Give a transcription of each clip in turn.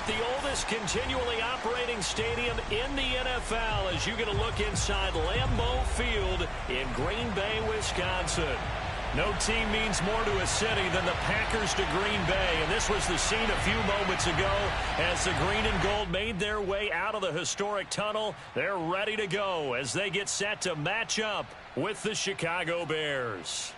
the oldest continually operating stadium in the NFL as you get a look inside Lambeau Field in Green Bay, Wisconsin. No team means more to a city than the Packers to Green Bay, and this was the scene a few moments ago as the green and gold made their way out of the historic tunnel. They're ready to go as they get set to match up with the Chicago Bears.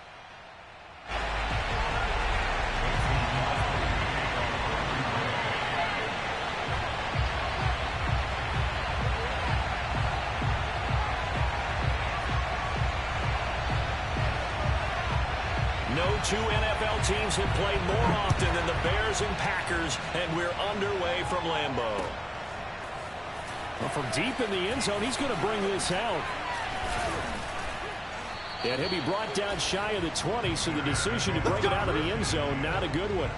No two NFL teams have played more often than the Bears and Packers, and we're underway from Lambeau. Well, from deep in the end zone, he's going to bring this out. And he'll be brought down shy of the 20, so the decision to bring it out of the end zone, not a good one.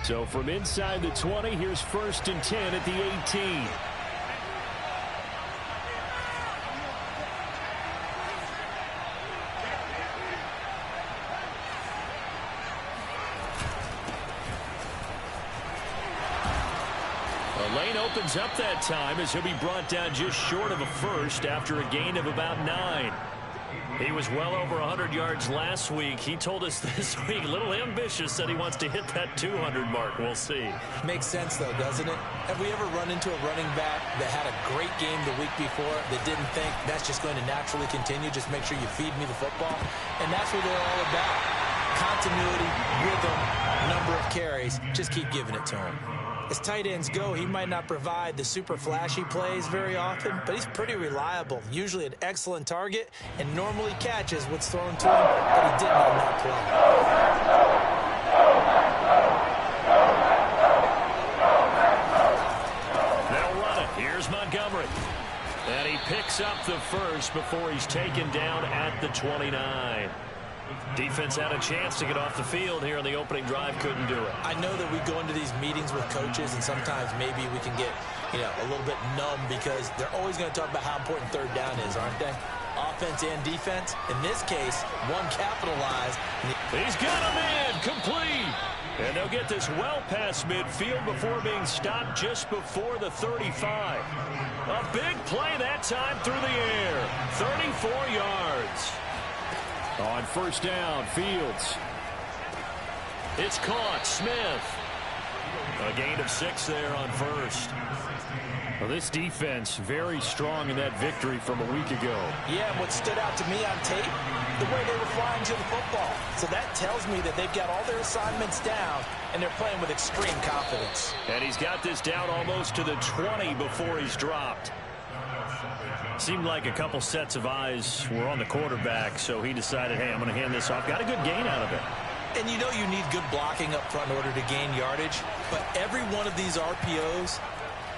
So from inside the 20, here's 1st and 10 at the 18. The lane opens up that time as he'll be brought down just short of a first after a gain of about 9. He was well over 100 yards last week. He told us this week, a little ambitious, said he wants to hit that 200 mark. We'll see. Makes sense, though, doesn't it? Have we ever run into a running back that had a great game the week before that didn't think that's just going to naturally continue? Just make sure you feed me the football. And that's what they're all about. Continuity, rhythm, number of carries. Just keep giving it to him. As tight ends go, he might not provide the super flashy plays very often, but he's pretty reliable, usually an excellent target, and normally catches what's thrown to him, but he didn't on that play. They'll run it. Here's Montgomery. And he picks up the first before he's taken down at the 29. Defense had a chance to get off the field here on the opening drive, couldn't do it. I know that we go into these meetings with coaches, and sometimes maybe we can get, a little bit numb because they're always going to talk about how important third down is, aren't they? Offense and defense. In this case, one capitalized. He's got him in, complete. And they'll get this well past midfield before being stopped just before the 35. A big play that time through the air. 34 yards. On 1st down, Fields. It's caught. Smith. A gain of 6 there on 1st. Well, this defense very strong in that victory from a week ago. Yeah, and what stood out to me on tape, the way they were flying to the football. So that tells me that they've got all their assignments down, and they're playing with extreme confidence. And he's got this down almost to the 20 before he's dropped. Seemed like a couple sets of eyes were on the quarterback, so he decided, hey, I'm going to hand this off. Got a good gain out of it. And you know you need good blocking up front in order to gain yardage, but every one of these RPOs,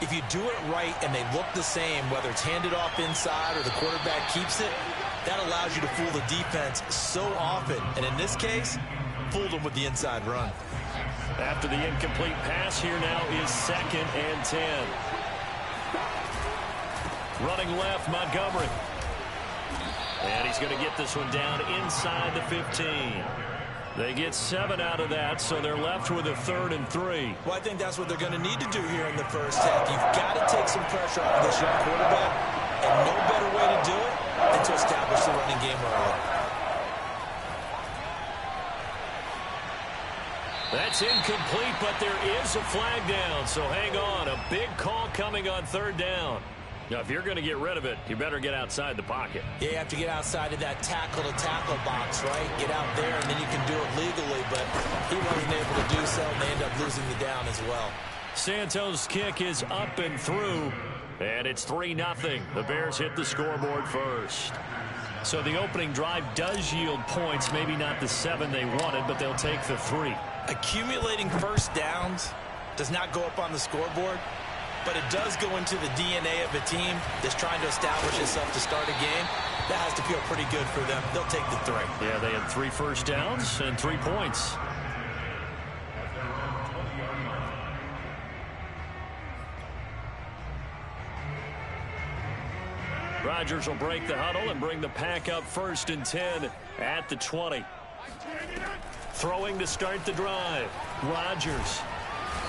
if you do it right and they look the same, whether it's handed off inside or the quarterback keeps it, that allows you to fool the defense so often. And in this case, fooled them with the inside run. After the incomplete pass, here now is 2nd and 10. Running left, Montgomery. And he's going to get this one down inside the 15. They get 7 out of that, so they're left with a 3rd and 3. Well, I think that's what they're going to need to do here in the first half. You've got to take some pressure off this young quarterback, and no better way to do it than to establish the running game early. That's incomplete, but there is a flag down, so hang on. A big call coming on 3rd down. Now, if you're going to get rid of it, you better get outside the pocket. Yeah, you have to get outside of that tackle-to-tackle box, right? Get out there, and then you can do it legally, but he wasn't able to do so, and they end up losing the down as well. Santos' kick is up and through, and it's 3-0. The Bears hit the scoreboard first. So the opening drive does yield points, maybe not the 7 they wanted, but they'll take the 3. Accumulating first downs does not go up on the scoreboard, but it does go into the DNA of a team that's trying to establish itself to start a game. That has to feel pretty good for them. They'll take the 3. Yeah, they had 3 first downs and 3 points. Rodgers will break the huddle and bring the pack up 1st and 10 at the 20. Throwing to start the drive. Rodgers.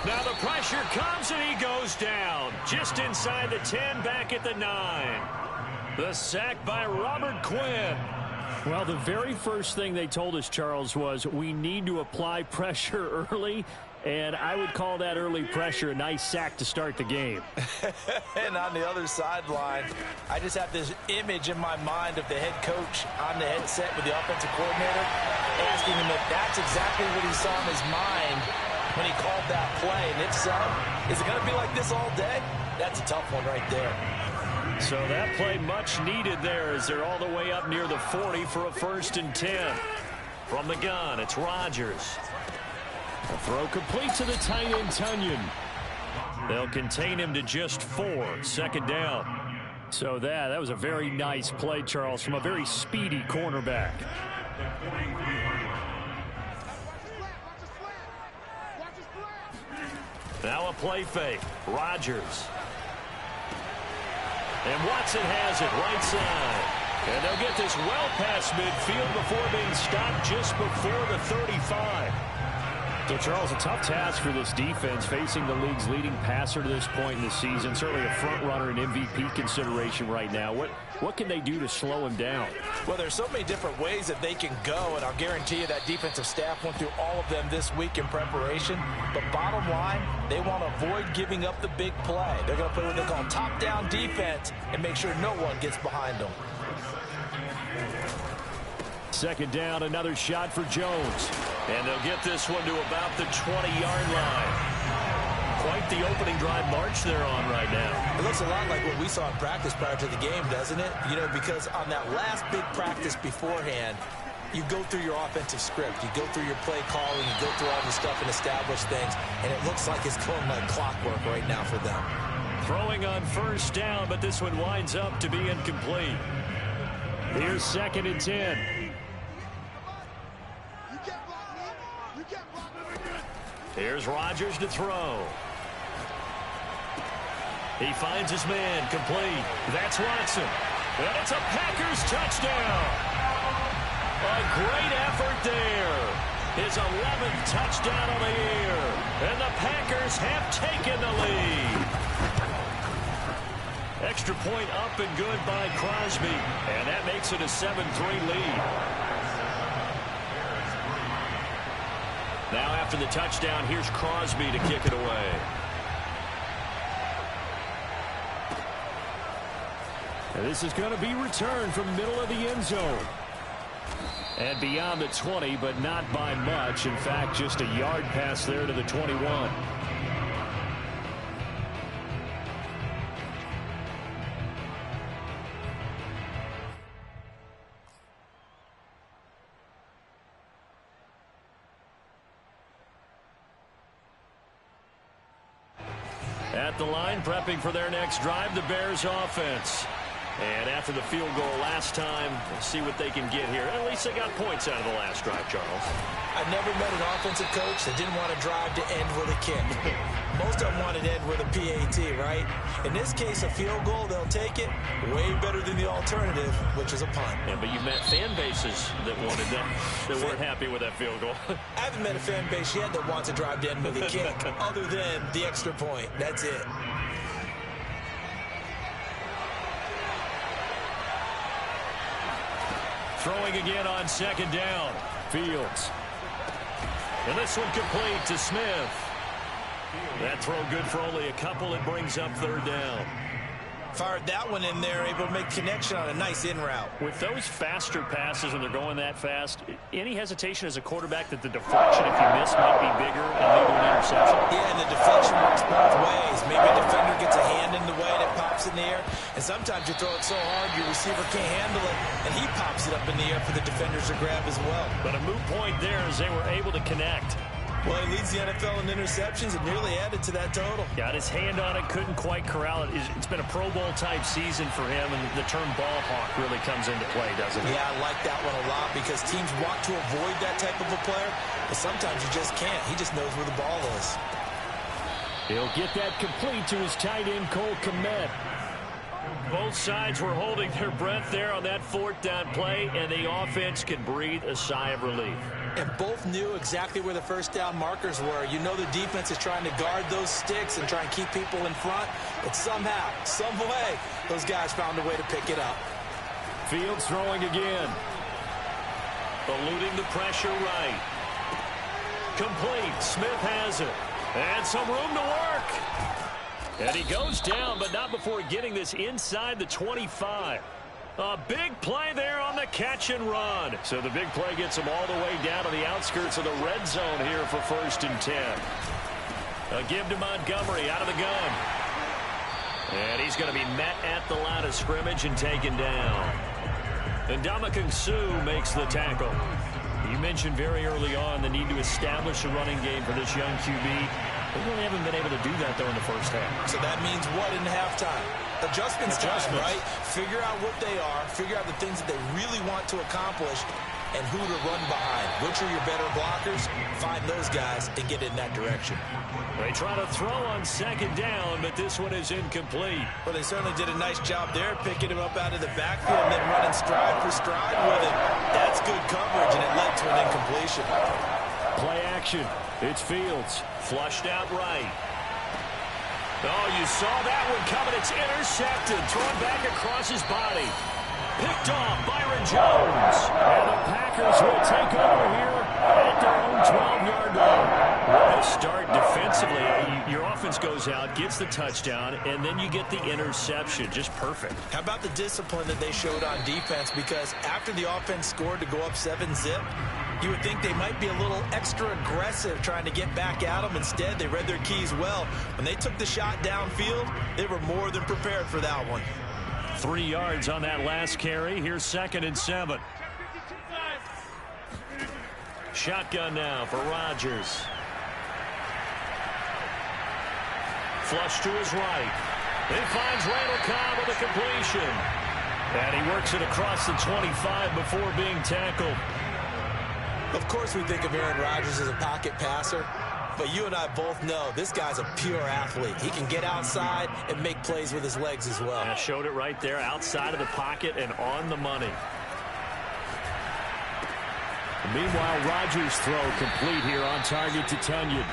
Now the pressure comes and he goes down. Just inside the 10, back at the 9. The sack by Robert Quinn. Well, the very first thing they told us, Charles, was we need to apply pressure early. And I would call that early pressure a nice sack to start the game. And on the other sideline, I just have this image in my mind of the head coach on the headset with the offensive coordinator asking him if that's exactly what he saw in his mind when he called that play. And if so, is it going to be like this all day? That's a tough one right there. So that play much needed there as they're all the way up near the 40 for a 1st and 10. From the gun, it's Rodgers. A throw complete to the tight end, Tunyon. They'll contain him to just 4. 2nd down. So that was a very nice play, Charles, from a very speedy cornerback. Now a play fake. Rodgers. And Watson has it right side. And they'll get this well past midfield before being stopped just before the 35. So, Charles, a tough task for this defense facing the league's leading passer to this point in the season. Certainly a front runner in MVP consideration right now. What can they do to slow him down? Well, there's so many different ways that they can go, and I'll guarantee you that defensive staff went through all of them this week in preparation. But bottom line, they want to avoid giving up the big play. They're going to play what they call top-down defense and make sure no one gets behind them. 2nd down, another shot for Jones. And they'll get this one to about the 20-yard line. Quite the opening drive march they're on right now. It looks a lot like what we saw in practice prior to the game, doesn't it? You know, because on that last big practice beforehand, you go through your offensive script. You go through your play calling. You go through all the stuff and establish things. And it looks like it's going like clockwork right now for them. Throwing on 1st down, but this one winds up to be incomplete. Here's 2nd and 10. Here's Rodgers to throw. He finds his man, complete. That's Watson. And it's a Packers touchdown. A great effort there. His 11th touchdown on the year. And the Packers have taken the lead. Extra point up and good by Crosby. And that makes it a 7-3 lead. Now after the touchdown, here's Crosby to kick it away. And this is going to be returned from middle of the end zone. And beyond the 20, but not by much. In fact, just a yard pass there to the 21. At the line, prepping for their next drive, the Bears offense. And after the field goal last time, we'll see what they can get here. At least they got points out of the last drive, Charles. I've never met an offensive coach that didn't want to drive to end with a kick. Most of them want to end with a PAT, right? In this case, a field goal, they'll take it. Way better than the alternative, which is a punt. Yeah, but you've met fan bases that wanted that, that weren't happy with that field goal. I haven't met a fan base yet that wants to drive to end with a kick, other than the extra point. That's it. Throwing again on 2nd down. Fields. And this one complete to Smith. That throw good for only a couple. It brings up 3rd down. Fired that one in there, able to make connection on a nice in route. With those faster passes when they're going that fast, any hesitation as a quarterback that the deflection, if you miss, might be bigger and lead to an interception? Yeah, and the deflection works both ways. Maybe a defender gets a hand in the way and it pops in the air. And sometimes you throw it so hard your receiver can't handle it, and he pops it up in the air for the defenders to grab as well. But a moot point there as they were able to connect. Well, he leads the NFL in interceptions and nearly added to that total. Got his hand on it, couldn't quite corral it. It's been a Pro Bowl-type season for him, and the term ball hawk really comes into play, doesn't it? Yeah, I like that one a lot because teams want to avoid that type of a player, but sometimes you just can't. He just knows where the ball is. He'll get that complete to his tight end, Cole Kmet. Both sides were holding their breath there on that fourth down play, and the offense can breathe a sigh of relief. And both knew exactly where the first down markers were. You know the defense is trying to guard those sticks and try and keep people in front, but somehow, some way, those guys found a way to pick it up. Fields throwing again. Eluding the pressure right. Complete. Smith has it. And some room to work. And he goes down, but not before getting this inside the 25. A big play there on the catch and run. So the big play gets him all the way down to the outskirts of the red zone here for 1st and 10. A give to Montgomery out of the gun. And he's going to be met at the line of scrimmage and taken down. And Ndamukong Suh makes the tackle. You mentioned very early on the need to establish a running game for this young QB. They really haven't been able to do that, though, in the first half. So that means what in halftime? Adjustments time, right? Figure out what they are, figure out the things that they really want to accomplish, and who to run behind. Which are your better blockers? Find those guys and get in that direction. They try to throw on 2nd down, but this one is incomplete. Well, they certainly did a nice job there, picking him up out of the backfield and then running stride for stride with it. That's good coverage, and it led to an incompletion. Play action. It's Fields. Flushed out right. Oh, you saw that one coming. It's intercepted. Thrown back across his body. Picked off Byron Jones. And the Packers will take over here at their own 12-yard line. What a start defensively. Your offense goes out, gets the touchdown, and then you get the interception. Just perfect. How about the discipline that they showed on defense? Because after the offense scored to go up 7-zip, you would think they might be a little extra aggressive trying to get back at them. Instead, they read their keys well. When they took the shot downfield, they were more than prepared for that one. 3 yards on that last carry. Here's 2nd and 7. Shotgun now for Rodgers. Flush to his right. He finds Randall Cobb with a completion. And he works it across the 25 before being tackled. Of course we think of Aaron Rodgers as a pocket passer, but you and I both know this guy's a pure athlete. He can get outside and make plays with his legs as well. I showed it right there, outside of the pocket and on the money. Meanwhile, Rodgers' throw complete here on target to Tunyon.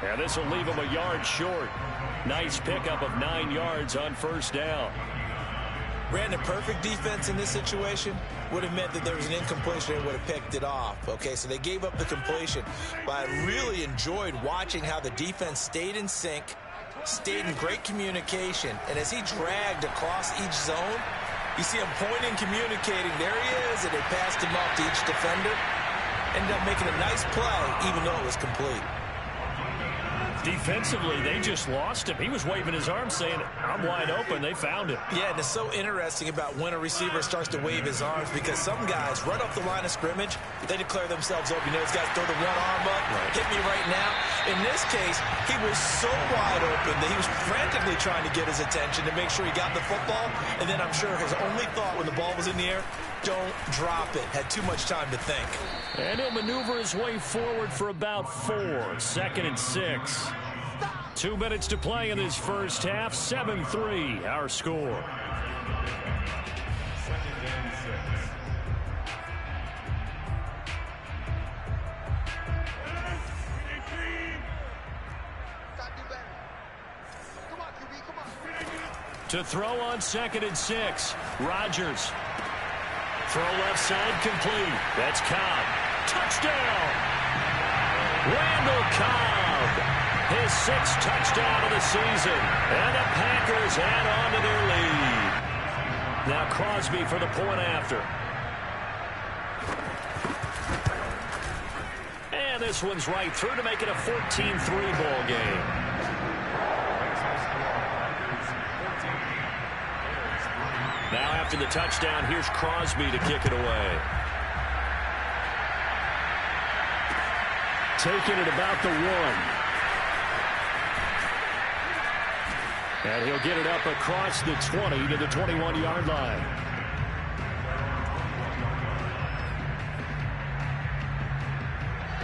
And this will leave him a yard short. Nice pickup of 9 yards on 1st down. Brandon, perfect defense in this situation would have meant that there was an incompletion and would have picked it off. Okay, so they gave up the completion. But I really enjoyed watching how the defense stayed in sync, stayed in great communication, and as he dragged across each zone, you see him pointing, communicating. There he is, and they passed him off to each defender. Ended up making a nice play, even though it was complete. Defensively, they just lost him. He was waving his arms saying, I'm wide open. They found him. Yeah, and it's so interesting about when a receiver starts to wave his arms because some guys, right off the line of scrimmage, they declare themselves open. You know, these guys throw the one arm up, hit me right now. In this case, he was so wide open that he was frantically trying to get his attention to make sure he got the football. And then I'm sure his only thought when the ball was in the air, don't drop it. Had too much time to think. And he'll maneuver his way forward for about 4. 2nd and 6. 2 minutes to play in this first half. 7-3, our score. To throw on 2nd and 6. Rodgers. Throw left side complete. That's Cobb. Touchdown! Randall Cobb. His 6th touchdown of the season. And the Packers add on to their lead. Now Crosby for the point after. And this one's right through to make it a 14-3 ball game. Now after the touchdown, here's Crosby to kick it away. Taking it about the 1. And he'll get it up across the 20 to the 21-yard line.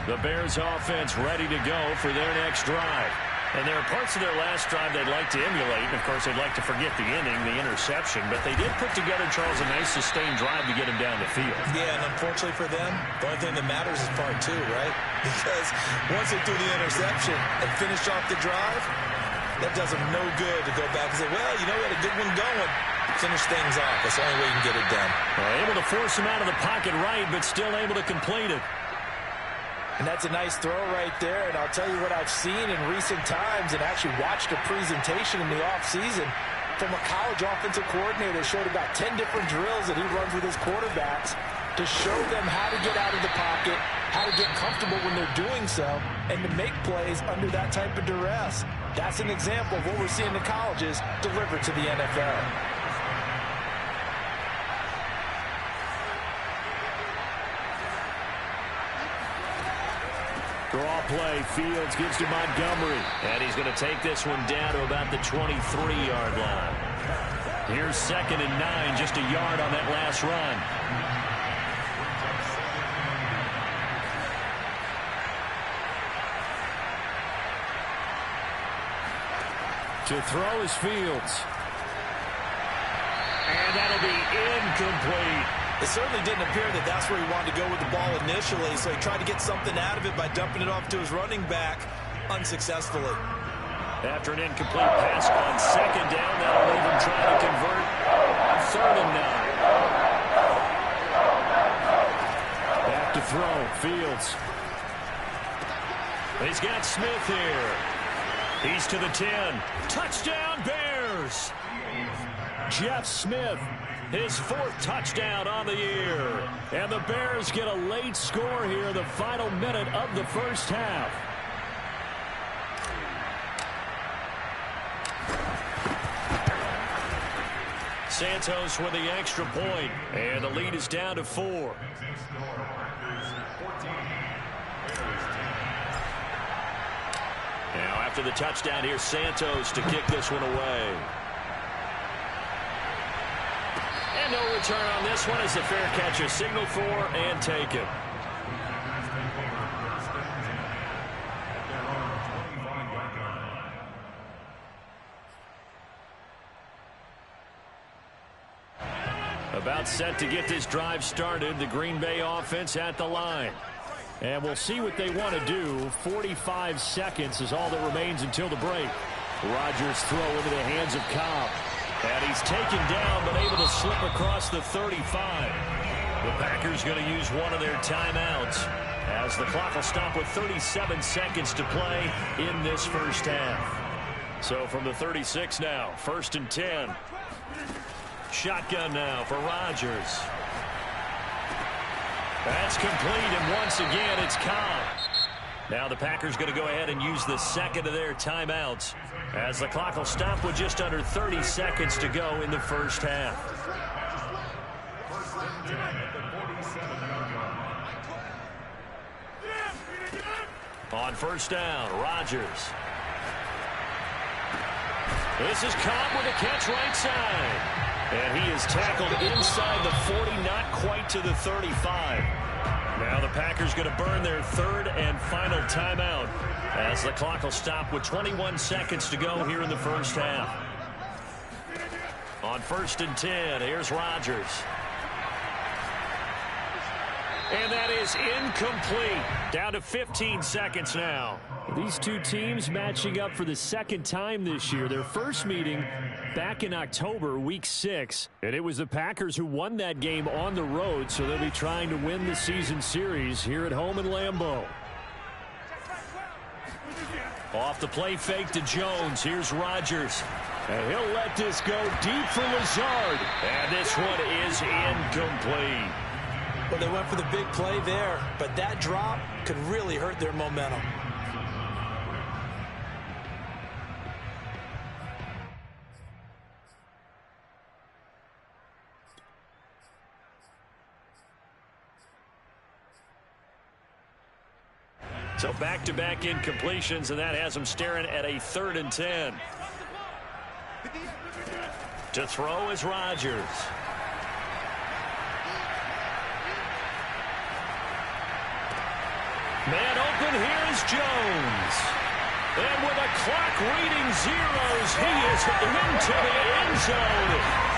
The Bears offense ready to go for their next drive. And there are parts of their last drive they'd like to emulate. And, of course, they'd like to forget the inning, the interception. But they did put together, Charles, a nice sustained drive to get him down the field. Yeah, and unfortunately for them, the only thing that matters is part two, right? Because once they threw the interception and finished off the drive, that does them no good to go back and say, well, you know, we had a good one going. Finish things off. That's the only way you can get it done. Able to force him out of the pocket right, but still able to complete it. And that's a nice throw right there. And I'll tell you what I've seen in recent times and actually watched a presentation in the offseason from a college offensive coordinator that showed about 10 different drills that he runs with his quarterbacks to show them how to get out of the pocket, how to get comfortable when they're doing so, and to make plays under that type of duress. That's an example of what we're seeing in colleges delivered to the NFL. Draw play. Fields gives to Montgomery. And he's going to take this one down to about the 23-yard line. Here's 2nd and 9, just a yard on that last run. To throw is Fields. And that'll be incomplete. It certainly didn't appear that that's where he wanted to go with the ball initially, so he tried to get something out of it by dumping it off to his running back unsuccessfully. After an incomplete pass on 2nd down, that'll leave him trying to convert 3rd and 9. Back to throw, Fields. He's got Smith here. He's to the 10. Touchdown, Bears! Jeff Smith, his 4th touchdown on the year. And the Bears get a late score here in the final minute of the first half. Santos with the extra point, and the lead is down to 4. Now after the touchdown, here's Santos to kick this one away. And no return on this one as the fair catch is signaled for and taken. About set to get this drive started. The Green Bay offense at the line. And we'll see what they want to do. 45 seconds is all that remains until the break. Rodgers throw into the hands of Cobb. And he's taken down but able to slip across the 35. The Packers going to use one of their timeouts as the clock will stop with 37 seconds to play in this first half. So from the 36 now, 1st and 10. Shotgun now for Rodgers. That's complete, and once again, it's Cobb. Now the Packers going to go ahead and use the 2nd of their timeouts as the clock will stop with just under 30 seconds to go in the first half. On 1st down, Rodgers. This is Cobb with a catch right side. And he is tackled inside the 40, not quite to the 35. Now the Packers going to burn their 3rd and final timeout as the clock will stop with 21 seconds to go here in the first half. On 1st and 10, here's Rodgers. And that is incomplete. Down to 15 seconds now. These two teams matching up for the 2nd time this year. Their first meeting back in October, week 6. And it was the Packers who won that game on the road, so they'll be trying to win the season series here at home in Lambeau. Off the play fake to Jones. Here's Rodgers. And he'll let this go deep for Lazard. And this one is incomplete. Well, they went for the big play there, but that drop could really hurt their momentum. So back-to-back incompletions, and that has them staring at a 3rd and 10. To throw is Rodgers. Man open, here is Jones. And with a clock reading zeros, he is into the end zone.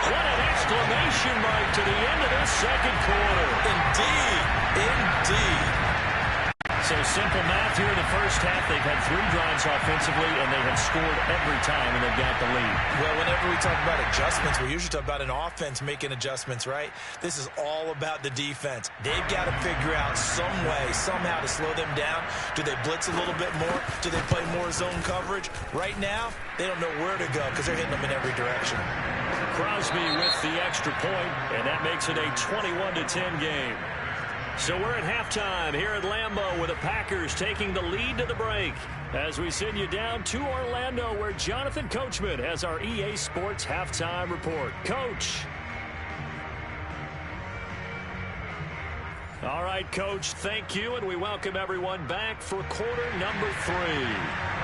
What an exclamation mark to the end of this second quarter. Indeed. Indeed. So simple math here in the first half. They've had 3 drives offensively, and they have scored every time, and they've got the lead. Well, whenever we talk about adjustments, we usually talk about an offense making adjustments, right? This is all about the defense. They've got to figure out some way, somehow to slow them down. Do they blitz a little bit more? Do they play more zone coverage? Right now, they don't know where to go because they're hitting them in every direction. Crosby with the extra point, and that makes it a 21-10 game. So we're at halftime here at Lambeau with the Packers taking the lead to the break. As we send you down to Orlando where Jonathan Coachman has our EA Sports halftime report. Coach. All right, Coach, thank you, and we welcome everyone back for quarter number 3.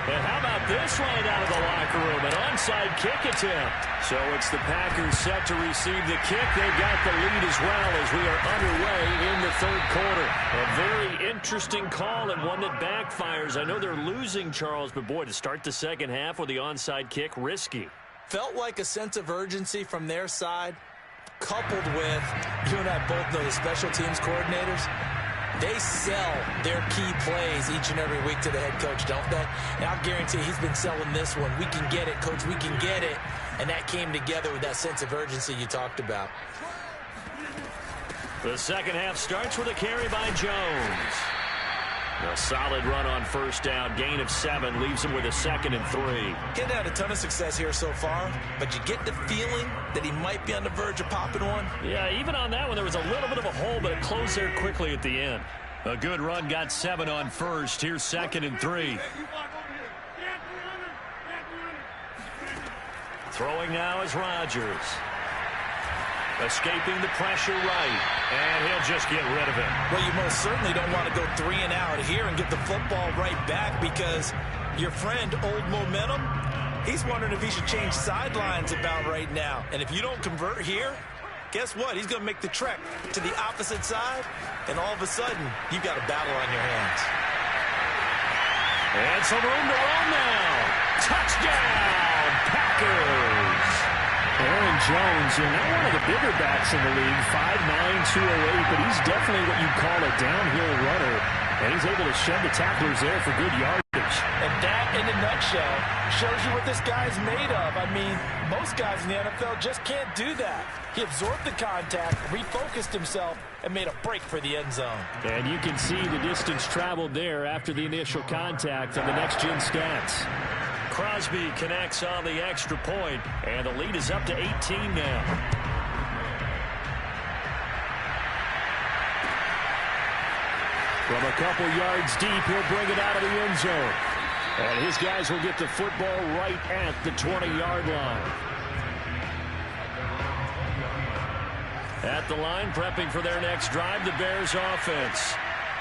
And how about this right out of the locker room, an onside kick attempt. So it's the Packers set to receive the kick. They've got the lead as well as we are underway in the third quarter. A very interesting call and one that backfires. I know they're losing, Charles, but boy, to start the second half with the onside kick, risky. Felt like a sense of urgency from their side, coupled with, you and I both know the special teams coordinators, they sell their key plays each and every week to the head coach, don't they? And I'll guarantee he's been selling this one. We can get it, Coach, we can get it. And that came together with that sense of urgency you talked about. The second half starts with a carry by Jones. A solid run on first down. Gain of 7 leaves him with a 2nd and 3. He's had a ton of success here so far, but you get the feeling that he might be on the verge of popping one. Yeah, even on that one, there was a little bit of a hole, but it closed there quickly at the end. A good run, got 7 on first. Here's 2nd and 3. Throwing now is Rodgers. Escaping the pressure right, and he'll just get rid of it. Well, you most certainly don't want to go 3 and out here and get the football right back because your friend, Old Momentum, he's wondering if he should change sidelines about right now. And if you don't convert here, guess what? He's going to make the trek to the opposite side, and all of a sudden, you've got a battle on your hands. And some room to run now. Touchdown, Packers. Aaron Jones, not one of the bigger backs in the league, 5'9", 208, but he's definitely what you'd call a downhill runner, and he's able to shed the tacklers there for good yardage. And that, in a nutshell, shows you what this guy's made of. I mean, most guys in the NFL just can't do that. He absorbed the contact, refocused himself, and made a break for the end zone. And you can see the distance traveled there after the initial contact on the next-gen stats. Crosby connects on the extra point, and the lead is up to 18 now. From a couple yards deep, he'll bring it out of the end zone. And his guys will get the football right at the 20-yard line. At the line, prepping for their next drive, the Bears offense.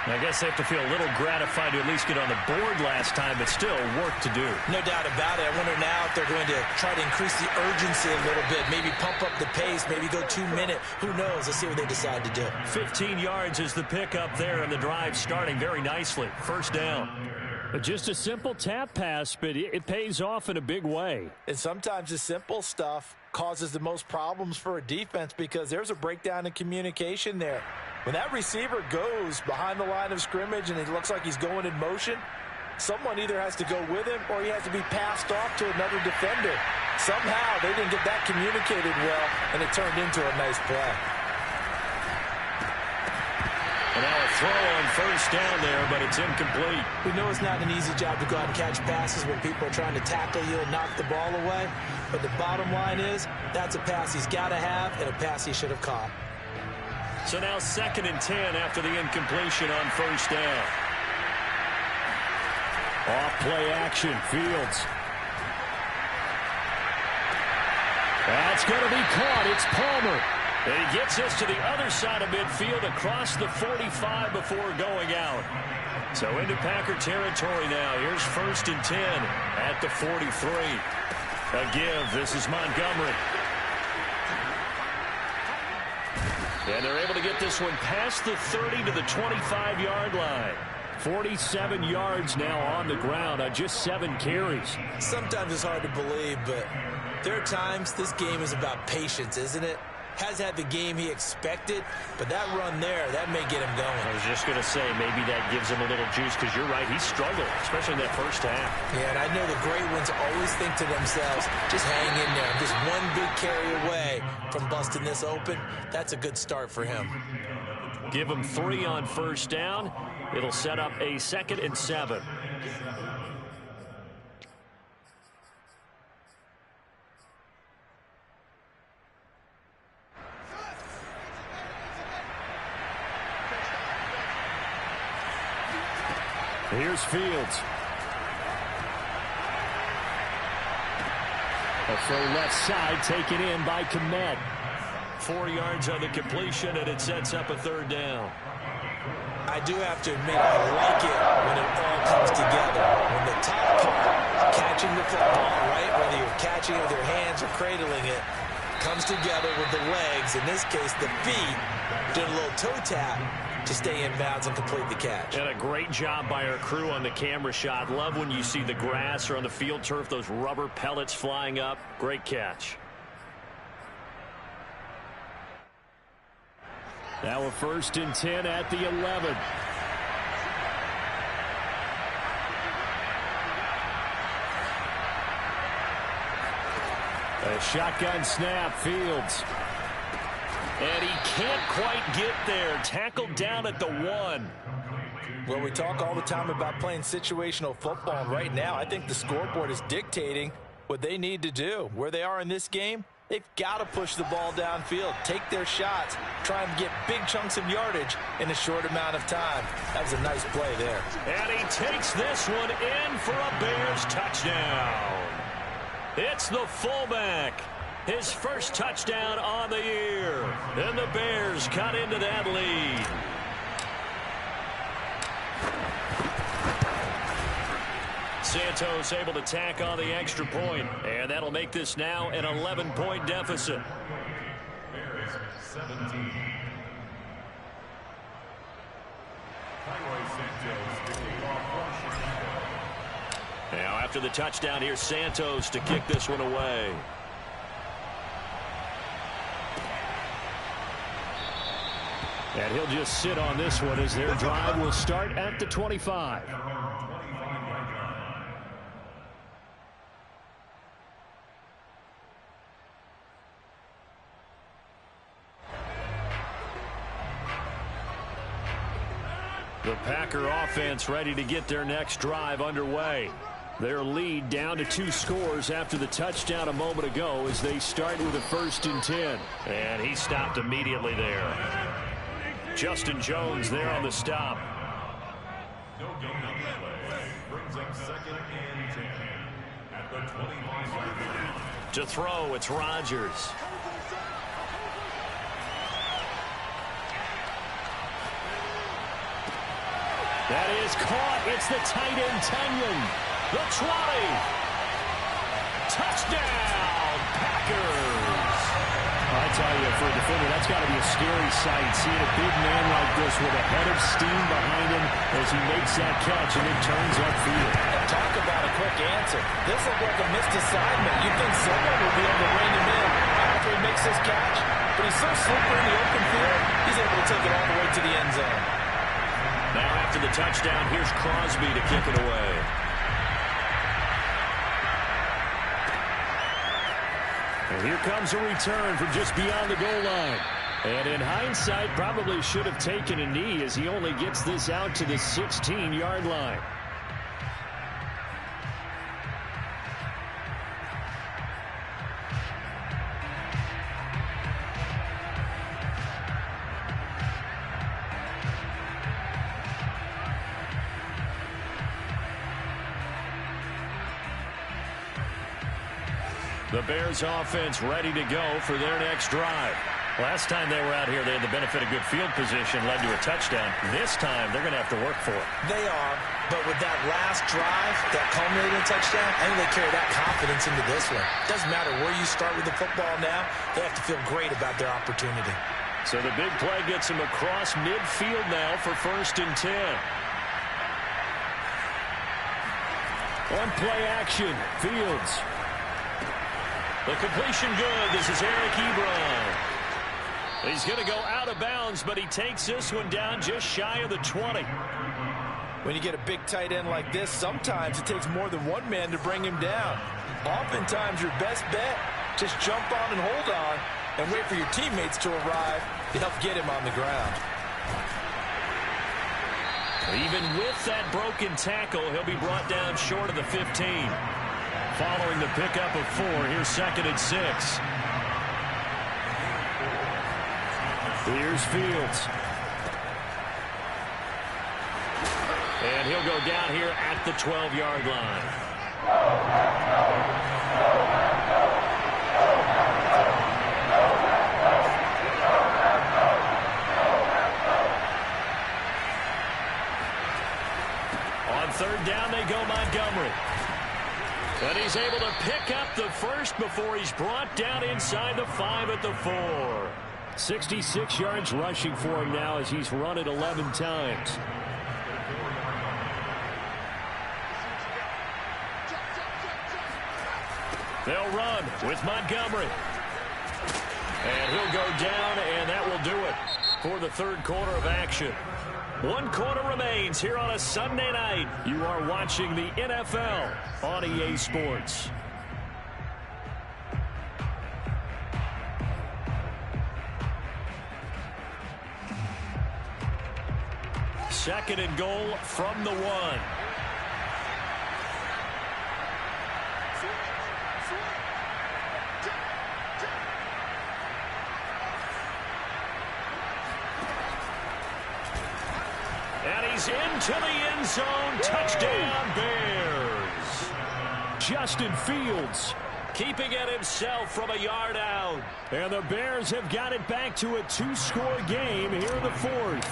I guess they have to feel a little gratified to at least get on the board last time, but still work to do. No doubt about it. I wonder now if they're going to try to increase the urgency a little bit, maybe pump up the pace, maybe go 2-minute. Who knows? Let's see what they decide to do. 15 yards is the pickup there, and the drive starting very nicely. First down. Just a simple tap pass, but it pays off in a big way. And sometimes the simple stuff causes the most problems for a defense because there's a breakdown in communication there. When that receiver goes behind the line of scrimmage and it looks like he's going in motion, someone either has to go with him or he has to be passed off to another defender. Somehow they didn't get that communicated well, and it turned into a nice play. And now a throw on first down there, but it's incomplete. We know it's not an easy job to go out and catch passes when people are trying to tackle you and knock the ball away. But the bottom line is that's a pass he's got to have and a pass he should have caught. So now 2nd and 10 after the incompletion on first down. Off play action, Fields. That's going to be caught. It's Palmer. And he gets us to the other side of midfield across the 45 before going out. So into Packer territory now. Here's 1st and 10 at the 43. A give. This is Montgomery. And they're able to get this one past the 30 to the 25-yard line. 47 yards now on the ground on just 7 carries. Sometimes it's hard to believe, but there are times this game is about patience, isn't it? Has had the game he expected, but that run there, that may get him going. I was just going to say, maybe that gives him a little juice, because you're right, he struggled, especially in that first half. Yeah, and I know the great ones always think to themselves, just hang in there. I'm just one big carry away from busting this open. That's a good start for him. Give him 3 on first down. It'll set up a 2nd and 7. Here's Fields. A throw left side taken in by Kmet. 4 yards on the completion, and it sets up a 3rd down. I do have to admit, I like it when it all comes together. When the top part, catching the football, right, whether you're catching it with your hands or cradling it, comes together with the legs, in this case the feet, doing a little toe tap to stay in bounds and complete the catch. And a great job by our crew on the camera shot. Love when you see the grass or on the field turf, those rubber pellets flying up. Great catch. Now a 1st and 10 at the 11. A shotgun snap, Fields. And he can't quite get there. Tackled down at the 1. Well, we talk all the time about playing situational football, and right now I think the scoreboard is dictating what they need to do. Where they are in this game, they've got to push the ball downfield, take their shots, try and get big chunks of yardage in a short amount of time. That was a nice play there. And he takes this one in for a Bears touchdown. It's the fullback. His first touchdown on the year. And the Bears cut into that lead. Santos able to tack on the extra point, and that'll make this now an 11-point deficit. Bears 17. Now after the touchdown, here's Santos to kick this one away. And he'll just sit on this one as their drive will start at the 25. The Packer offense ready to get their next drive underway. Their lead down to 2 scores after the touchdown a moment ago as they start with a 1st and 10. And he stopped immediately there. Justin Jones there on the stop. No gain on the play. Brings up 2nd and 10 at the 25. To throw, it's Rodgers. That is caught. It's the tight end, Tenyon. The 20. Touchdown, Packers. I tell you, for a defender, that's got to be a scary sight, seeing a big man like this with a head of steam behind him as he makes that catch and then turns upfield. Talk about a quick answer. This looked like a missed assignment. You'd think someone would be able to rein him in after he makes this catch, but he's so slippery in the open field, he's able to take it all the way to the end zone. Now after the touchdown, here's Crosby to kick it away. And here comes a return from just beyond the goal line. And in hindsight, probably should have taken a knee as he only gets this out to the 16-yard line. The Bears offense ready to go for their next drive. Last time they were out here, they had the benefit of good field position, led to a touchdown. This time, they're going to have to work for it. They are, but with that last drive, that culminating touchdown, I think they carry that confidence into this one. Doesn't matter where you start with the football now, they have to feel great about their opportunity. So the big play gets them across midfield now for 1st and 10. On play action, Fields. The completion good. This is Eric Ebron. He's going to go out of bounds, but he takes this one down just shy of the 20. When you get a big tight end like this, sometimes it takes more than one man to bring him down. Oftentimes, your best bet, just jump on and hold on and wait for your teammates to arrive to help get him on the ground. Even with that broken tackle, he'll be brought down short of the 15. Following the pickup of 4, here's 2nd and 6. Here's Fields. And he'll go down here at the 12-yard line. On 3rd down, they go Montgomery. And he's able to pick up the first before he's brought down inside the 5 at the 4. 66 yards rushing for him now as he's run it 11 times. They'll run with Montgomery. And he'll go down, and that will do it for the 3rd quarter of action. 1 quarter remains here on a Sunday night. You are watching the NFL on EA Sports. Second and goal from the 1. And he's into the end zone. Touchdown, Bears. Justin Fields keeping it himself from a yard out. And the Bears have got it back to a 2-score game here in the 4th.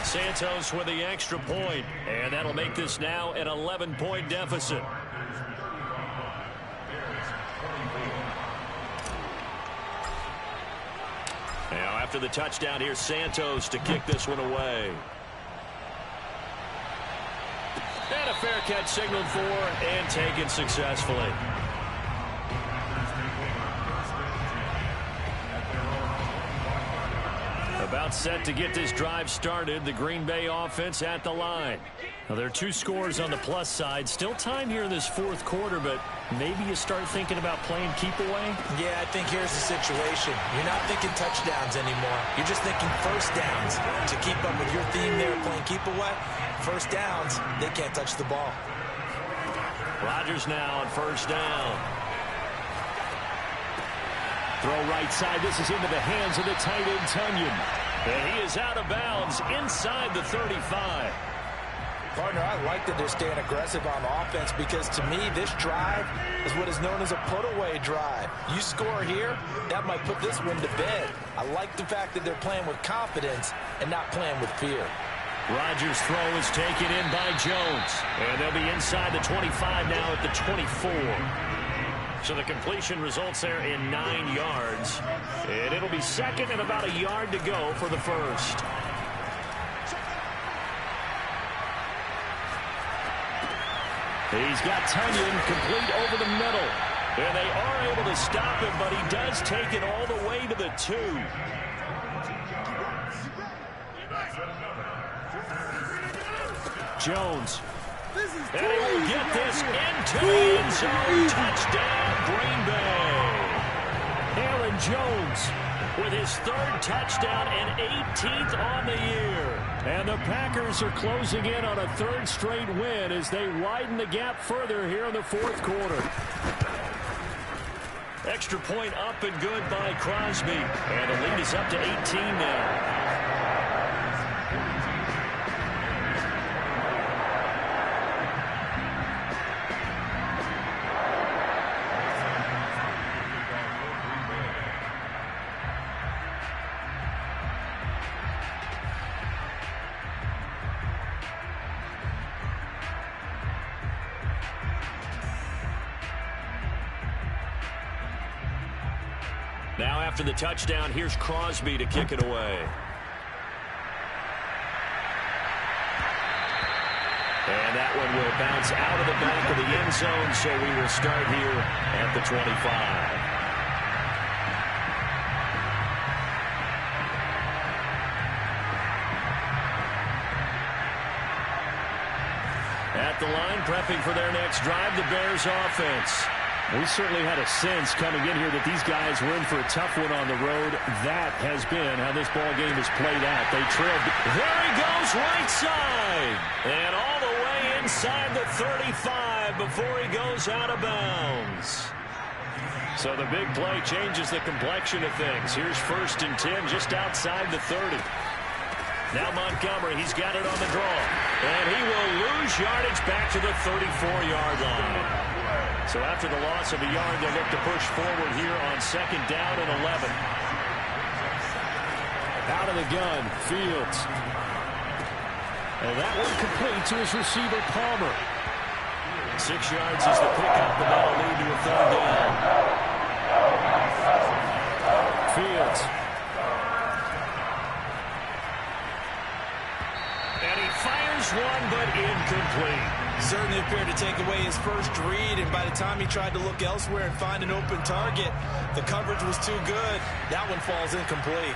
Santos with the extra point, and that'll make this now an 11-point deficit. Now after the touchdown, here's Santos to kick this one away. And a fair catch signaled for and taken successfully. About set to get this drive started. The Green Bay offense at the line. Now, there are 2 scores on the plus side. Still time here in this 4th quarter, but maybe you start thinking about playing keep away? Yeah, I think here's the situation. You're not thinking touchdowns anymore. You're just thinking first downs. To keep up with your theme there, playing keep away, first downs, they can't touch the ball. Rodgers now on 1st down. Throw right side. This is into the hands of the tight end, Tunyon. And he is out of bounds inside the 35. Partner, I like that they're staying aggressive on offense because to me, this drive is what is known as a put-away drive. You score here, that might put this one to bed. I like the fact that they're playing with confidence and not playing with fear. Rodgers' throw is taken in by Jones. And they'll be inside the 25 now at the 24. So the completion results there in 9 yards. And it'll be 2nd and about a yard to go for the 1st. He's got Tunyon complete over the middle. And they are able to stop him, but he does take it all the way to the 2. Jones. And he will get this into the end zone. Touchdown, Green Bay. Aaron Jones with his 3rd touchdown and 18th on the year. And the Packers are closing in on a 3rd straight win as they widen the gap further here in the 4th quarter. Extra point up and good by Crosby. And the lead is up to 18 now. Now after the touchdown, here's Crosby to kick it away. And that one will bounce out of the back of the end zone, so we will start here at the 25. At the line, prepping for their next drive, the Bears offense. We certainly had a sense coming in here that these guys were in for a tough one on the road. That has been how this ball game has played out. They trailed. There he goes, right side. And all the way inside the 35 before he goes out of bounds. So the big play changes the complexion of things. Here's 1st and 10 just outside the 30. Now Montgomery, he's got it on the draw. And he will lose yardage back to the 34-yard line. So after the loss of a yard, they'll look to push forward here on 2nd down and 11. Out of the gun, Fields. And that one complete to his receiver, Palmer. 6 yards is the pickup, and that'll lead to a 3rd down. Fields. And he fires one, but incomplete. Certainly appeared to take away his first read, and by the time he tried to look elsewhere and find an open target, the coverage was too good. That one falls incomplete.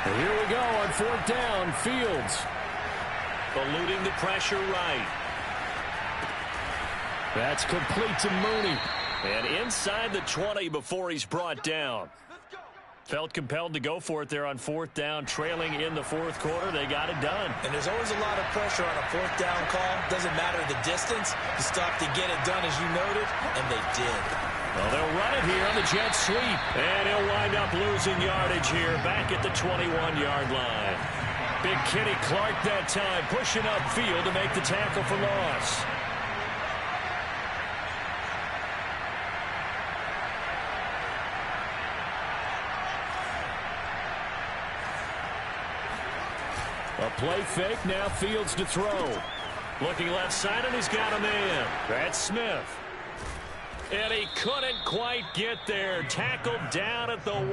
And here we go on 4th down, Fields. Eluding the pressure right. That's complete to Mooney. And inside the 20 before he's brought down. Felt compelled to go for it there on 4th down, trailing in the 4th quarter. They got it done. And there's always a lot of pressure on a 4th down call. Doesn't matter the distance. You stop to get it done, as you noted, and they did. Well, they'll run it here on the jet sweep. And he'll wind up losing yardage here back at the 21-yard line. Big Kenny Clark that time, pushing upfield to make the tackle for loss. A play fake, now Fields to throw. Looking left side, and he's got a man. That's Smith. And he couldn't quite get there. Tackled down at the 1.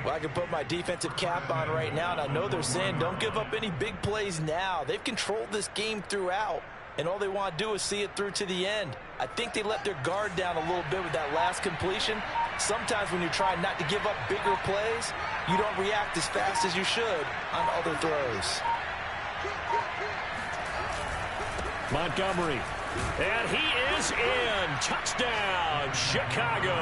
Well, I can put my defensive cap on right now, and I know they're saying don't give up any big plays now. They've controlled this game throughout, and all they want to do is see it through to the end. I think they let their guard down a little bit with that last completion. Sometimes when you're trying not to give up bigger plays, you don't react as fast as you should on other throws. Montgomery. And he is in. Touchdown, Chicago.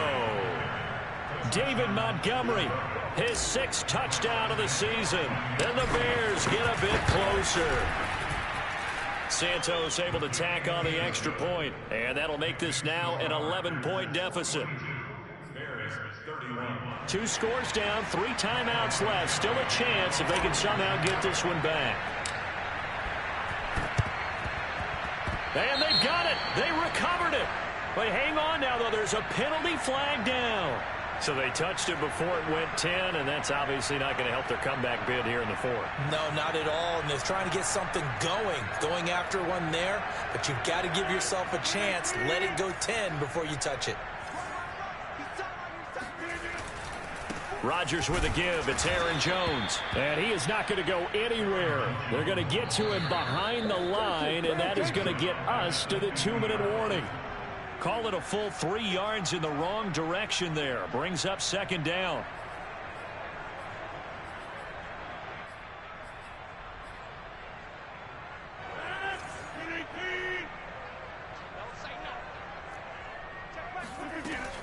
David Montgomery, his 6th touchdown of the season. And the Bears get a bit closer. Santos able to tack on the extra point. And that'll make this now an 11-point deficit. 2 scores down, 3 timeouts left. Still a chance if they can somehow get this one back. And they've got it. They recovered it. But hang on now, though. There's a penalty flag down. So they touched it before it went 10, and that's obviously not going to help their comeback bid here in the 4th. No, not at all. And they're trying to get something going after one there. But you've got to give yourself a chance. Let it go 10 before you touch it. Rodgers with a give. It's Aaron Jones. And he is not going to go anywhere. They're going to get to him behind the line, and that is going to get us to the 2-minute warning. Call it a full 3 yards in the wrong direction there. Brings up 2nd down.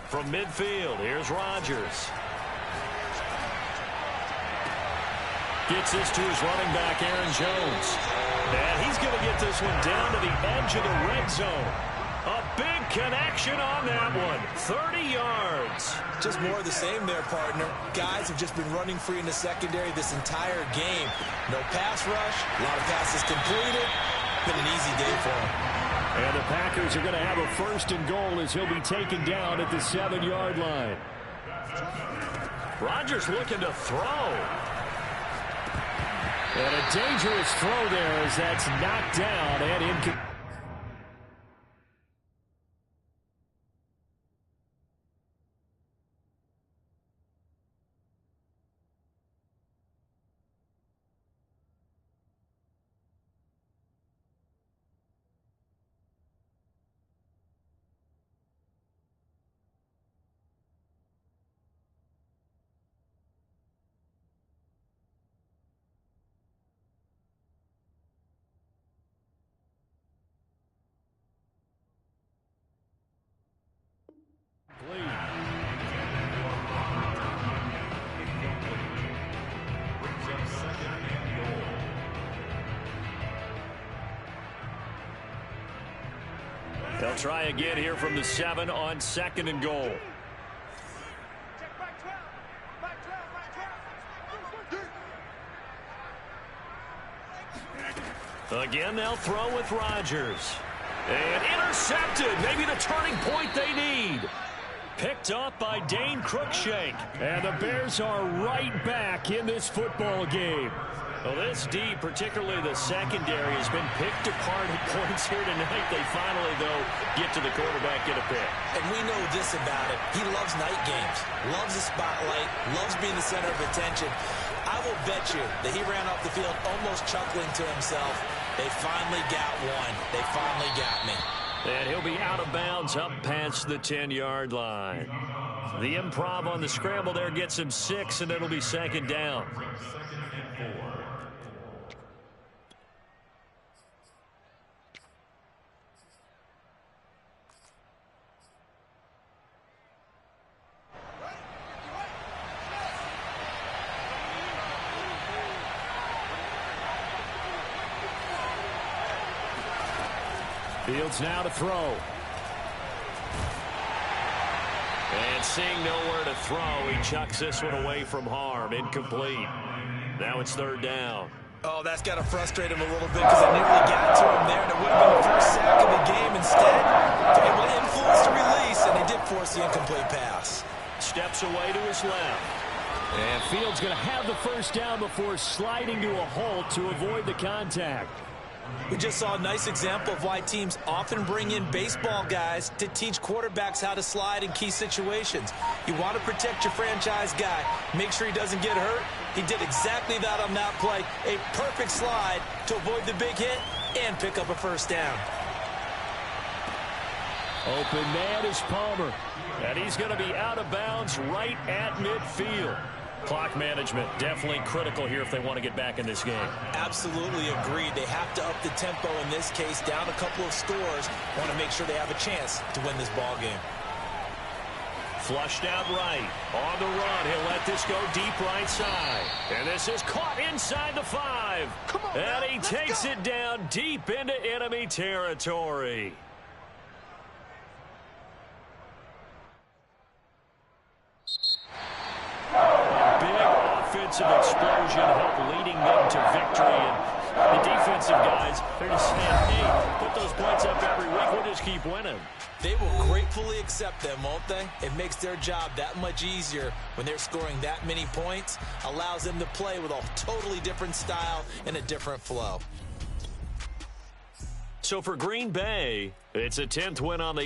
From midfield, here's Rodgers. Gets this to his running back, Aaron Jones. And he's going to get this one down to the edge of the red zone. A big connection on that one. 30 yards. Just more of the same there, partner. Guys have just been running free in the secondary this entire game. No pass rush. A lot of passes completed. Been an easy day for them. And the Packers are going to have a 1st and goal as he'll be taken down at the 7-yard line. Rodgers looking to throw. And a dangerous throw there as that's knocked down and incomplete. Brings up second and goal. They'll try again here from the 7 on 2nd and goal. Again, they'll throw with Rodgers. And intercepted. Maybe the turning point they need. Picked up by Dane Cruikshank. And the Bears are right back in this football game. Well, this D, particularly the secondary, has been picked apart at points here tonight. They finally, though, get to the quarterback, get a pick. And we know this about him. He loves night games, loves the spotlight, loves being the center of attention. I will bet you that he ran off the field almost chuckling to himself. They finally got one. They finally got me. And he'll be out of bounds up past the 10-yard line. The improv on the scramble there gets him 6, and it'll be 2nd down. Fields now to throw. And seeing nowhere to throw, he chucks this one away from harm. Incomplete. Now it's 3rd down. Oh, that's got to frustrate him a little bit because it nearly got to him there, and it would have been the first sack of the game. Instead, they able to influence the release, and they did force the incomplete pass. Steps away to his left. And Fields going to have the 1st down before sliding to a halt to avoid the contact. We just saw a nice example of why teams often bring in baseball guys to teach quarterbacks how to slide in key situations. You want to protect your franchise guy. Make sure he doesn't get hurt. He did exactly that on that play. A perfect slide to avoid the big hit and pick up a 1st down. Open man is Palmer. And he's going to be out of bounds right at midfield. Clock management definitely critical here if they want to get back in this game. Absolutely agreed. They have to up the tempo in this case, down a couple of scores. Want to make sure they have a chance to win this ball game. Flushed out right. On the run. He'll let this go deep right side. And this is caught inside the 5. Come on, and he let's takes go. it down deep into enemy territory. Offensive explosion helped leading them to victory, and the defensive guys, they're just saying, hey, put those points up every week, we'll just keep winning. They will gratefully accept them, won't they? It makes their job that much easier when they're scoring that many points, allows them to play with a totally different style and a different flow. So for Green Bay, it's a 10th win on the